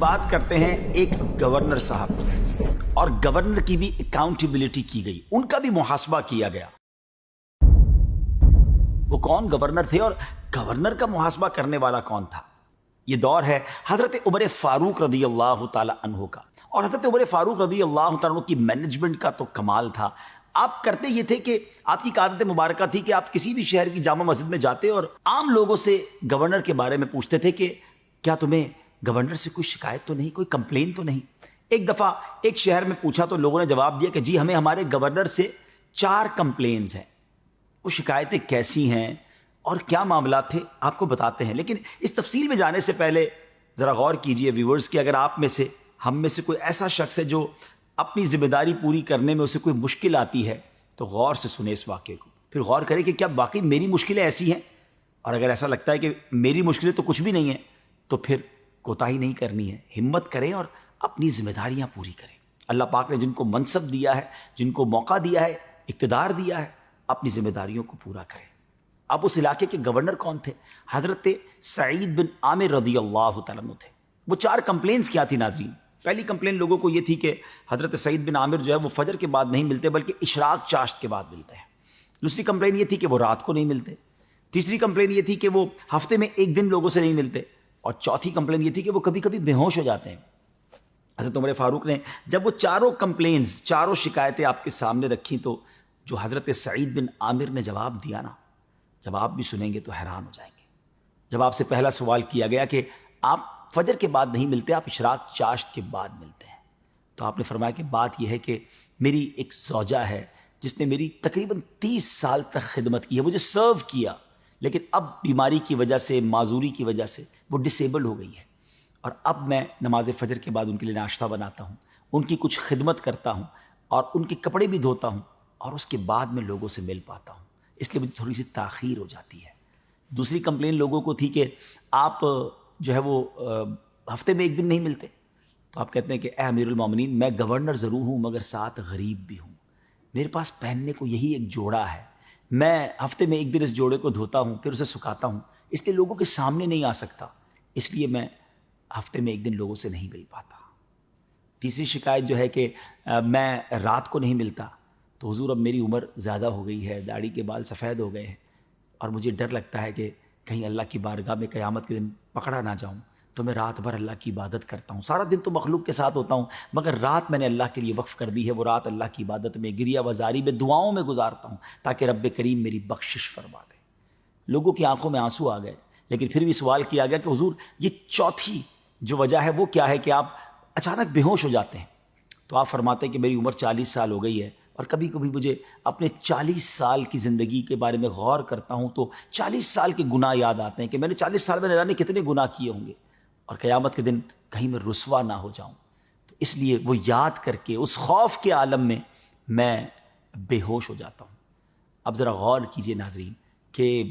بات کرتے ہیں ایک گورنر صاحب کی، اور گورنر کی بھی اکاؤنٹیبلٹی کی گئی، ان کا بھی محاسبہ کیا گیا۔ وہ کون گورنر تھے اور گورنر کا محاسبہ کرنے والا کون تھا؟ یہ دور ہے حضرت عمر فاروق رضی اللہ تعالی عنہ کا، اور حضرت عمر فاروق رضی اللہ تعالی عنہ کی مینجمنٹ کا تو کمال تھا۔ آپ کرتے یہ تھے کہ آپ کی عادت مبارکہ تھی کہ آپ کسی بھی شہر کی جامع مسجد میں جاتے اور عام لوگوں سے گورنر کے بارے میں پوچھتے تھے کہ کیا تمہیں گورنر سے کوئی شکایت تو نہیں، کوئی کمپلین تو نہیں؟ ایک دفعہ ایک شہر میں پوچھا تو لوگوں نے جواب دیا کہ جی ہمیں ہمارے گورنر سے 4 کمپلینز ہیں۔ وہ شکایتیں کیسی ہیں اور کیا معاملات تھے آپ کو بتاتے ہیں، لیکن اس تفصیل میں جانے سے پہلے ذرا غور کیجئے ویورز کہ اگر آپ میں سے ہم میں سے کوئی ایسا شخص ہے جو اپنی ذمہ داری پوری کرنے میں اسے کوئی مشکل آتی ہے تو غور سے سنیں اس واقعے کو، پھر غور کریں کہ کیا واقعی میری مشکلیں ایسی ہیں، اور اگر ایسا لگتا ہے کہ میری مشکلیں تو کچھ بھی نہیں ہیں تو پھر کوتاہی نہیں کرنی ہے، ہمت کریں اور اپنی ذمہ داریاں پوری کریں۔ اللہ پاک نے جن کو منصب دیا ہے، جن کو موقع دیا ہے، اقتدار دیا ہے، اپنی ذمہ داریوں کو پورا کریں۔ اب اس علاقے کے گورنر کون تھے؟ حضرت سعید بن عامر رضی اللہ تعالیٰ عنہ تھے۔ وہ 4 کمپلینز کیا تھی ناظرین؟ پہلی کمپلین لوگوں کو یہ تھی کہ حضرت سعید بن عامر جو ہے وہ فجر کے بعد نہیں ملتے بلکہ اشراق چاشت کے بعد ملتے ہیں۔ دوسری کمپلین یہ تھی کہ وہ رات کو نہیں ملتے۔ تیسری کمپلین یہ تھی کہ وہ ہفتے میں 1 دن لوگوں سے نہیں ملتے، اور چوتھی کمپلین یہ تھی کہ وہ کبھی کبھی بے ہوش ہو جاتے ہیں۔ حضرت عمر فاروق نے جب وہ 4 کمپلینز، 4 شکایتیں آپ کے سامنے رکھی تو جو حضرت سعید بن عامر نے جواب دیا نا، جب آپ بھی سنیں گے تو حیران ہو جائیں گے۔ جب آپ سے پہلا سوال کیا گیا کہ آپ فجر کے بعد نہیں ملتے، آپ اشراق چاشت کے بعد ملتے ہیں، تو آپ نے فرمایا کہ بات یہ ہے کہ میری ایک زوجہ ہے جس نے میری تقریباً 30 سال تک خدمت کی ہے، مجھے سرو کیا، لیکن اب بیماری کی وجہ سے، معذوری کی وجہ سے وہ ڈسیبل ہو گئی ہے، اور اب میں نماز فجر کے بعد ان کے لیے ناشتہ بناتا ہوں، ان کی کچھ خدمت کرتا ہوں، اور ان کے کپڑے بھی دھوتا ہوں، اور اس کے بعد میں لوگوں سے مل پاتا ہوں، اس لیے مجھے تھوڑی سی تاخیر ہو جاتی ہے۔ دوسری کمپلین لوگوں کو تھی کہ آپ جو ہے وہ ہفتے میں 1 دن نہیں ملتے، تو آپ کہتے ہیں کہ اے امیر المومنین، میں گورنر ضرور ہوں مگر ساتھ غریب بھی ہوں، میرے پاس پہننے کو یہی ایک جوڑا ہے، میں ہفتے میں 1 دن اس جوڑے کو دھوتا ہوں پھر اسے سکھاتا ہوں، اس لیے لوگوں کے سامنے نہیں آ سکتا، اس لیے میں ہفتے میں 1 دن لوگوں سے نہیں مل پاتا۔ تیسری شکایت جو ہے کہ میں رات کو نہیں ملتا، تو حضور اب میری عمر زیادہ ہو گئی ہے، داڑھی کے بال سفید ہو گئے ہیں، اور مجھے ڈر لگتا ہے کہ کہیں اللہ کی بارگاہ میں قیامت کے دن پکڑا نہ جاؤں، تو میں رات بھر اللہ کی عبادت کرتا ہوں، سارا دن تو مخلوق کے ساتھ ہوتا ہوں، مگر رات میں نے اللہ کے لیے وقف کر دی ہے، وہ رات اللہ کی عبادت میں، گریہ وزاری میں، دعاؤں میں گزارتا ہوں تاکہ رب کریم میری بخشش فرما دے۔ لوگوں کی آنکھوں میں آنسو آ گئے، لیکن پھر بھی سوال کیا گیا کہ حضور یہ چوتھی جو وجہ ہے وہ کیا ہے کہ آپ اچانک بے ہوش ہو جاتے ہیں؟ تو آپ فرماتے ہیں کہ میری عمر 40 سال ہو گئی ہے، اور کبھی کبھی مجھے اپنے 40 سال کی زندگی کے بارے میں غور کرتا ہوں تو 40 سال کے گناہ یاد آتے ہیں کہ میں نے 40 سال میں نہ جانے کتنے گناہ کیے ہوں گے، اور قیامت کے دن کہیں میں رسوا نہ ہو جاؤں، تو اس لیے وہ یاد کر کے اس خوف کے عالم میں بے ہوش ہو جاتا ہوں۔ اب ذرا غور کیجئے ناظرین کہ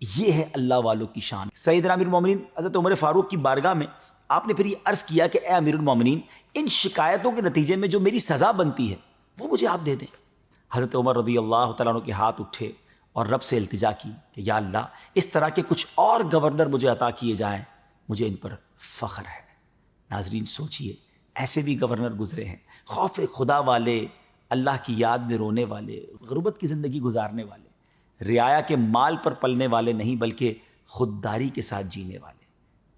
یہ ہے اللہ والوں کی شان۔ سیدنا امیر المومنین حضرت عمر فاروق کی بارگاہ میں آپ نے پھر یہ عرض کیا کہ اے امیر المومنین، ان شکایتوں کے نتیجے میں جو میری سزا بنتی ہے وہ مجھے آپ دے دیں۔ حضرت عمر رضی اللہ تعالیٰ عنہ کے ہاتھ اٹھے اور رب سے التجا کی کہ یا اللہ، اس طرح کے کچھ اور گورنر مجھے عطا کیے جائیں، مجھے ان پر فخر ہے۔ ناظرین سوچئے، ایسے بھی گورنر گزرے ہیں، خوف خدا والے، اللہ کی یاد میں رونے والے، غربت کی زندگی گزارنے والے، رعایا کے مال پر پلنے والے نہیں بلکہ خودداری کے ساتھ جینے والے۔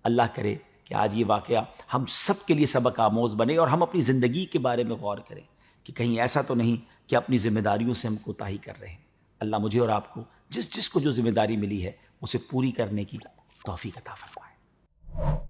اللہ کرے کہ آج یہ واقعہ ہم سب کے لیے سبق آموز بنے اور ہم اپنی زندگی کے بارے میں غور کریں کہ کہیں ایسا تو نہیں کہ اپنی ذمہ داریوں سے ہم کوتاہی کر رہے ہیں۔ اللہ مجھے اور آپ کو جس کو جو ذمہ داری ملی ہے اسے پوری کرنے کی توفیق عطا فرمائے۔